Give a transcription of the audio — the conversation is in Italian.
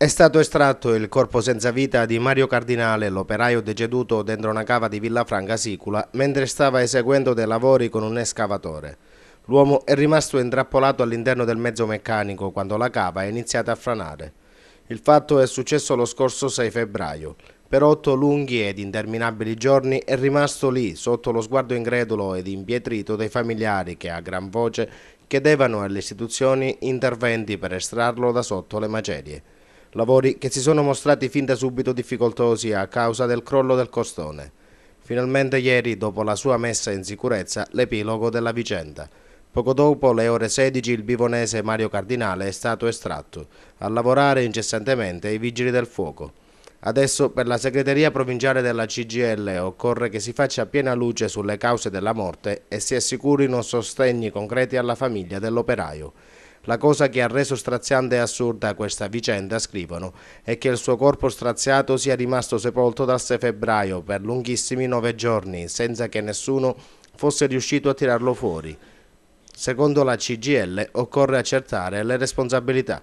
È stato estratto il corpo senza vita di Mario Cardinale, l'operaio deceduto dentro una cava di Villafranca Sicula, mentre stava eseguendo dei lavori con un escavatore. L'uomo è rimasto intrappolato all'interno del mezzo meccanico quando la cava è iniziata a franare. Il fatto è successo lo scorso 6 febbraio. Per 8 lunghi ed interminabili giorni è rimasto lì, sotto lo sguardo incredulo ed impietrito dei familiari che a gran voce chiedevano alle istituzioni interventi per estrarlo da sotto le macerie. Lavori che si sono mostrati fin da subito difficoltosi a causa del crollo del costone. Finalmente ieri, dopo la sua messa in sicurezza, l'epilogo della vicenda. Poco dopo le ore 16 il bivonese Mario Cardinale è stato estratto, a lavorare incessantemente i vigili del fuoco. Adesso per la segreteria provinciale della CGIL occorre che si faccia piena luce sulle cause della morte e si assicurino sostegni concreti alla famiglia dell'operaio. La cosa che ha reso straziante e assurda questa vicenda, scrivono, è che il suo corpo straziato sia rimasto sepolto dal 6 febbraio per lunghissimi 9 giorni, senza che nessuno fosse riuscito a tirarlo fuori. Secondo la CGIL occorre accertare le responsabilità.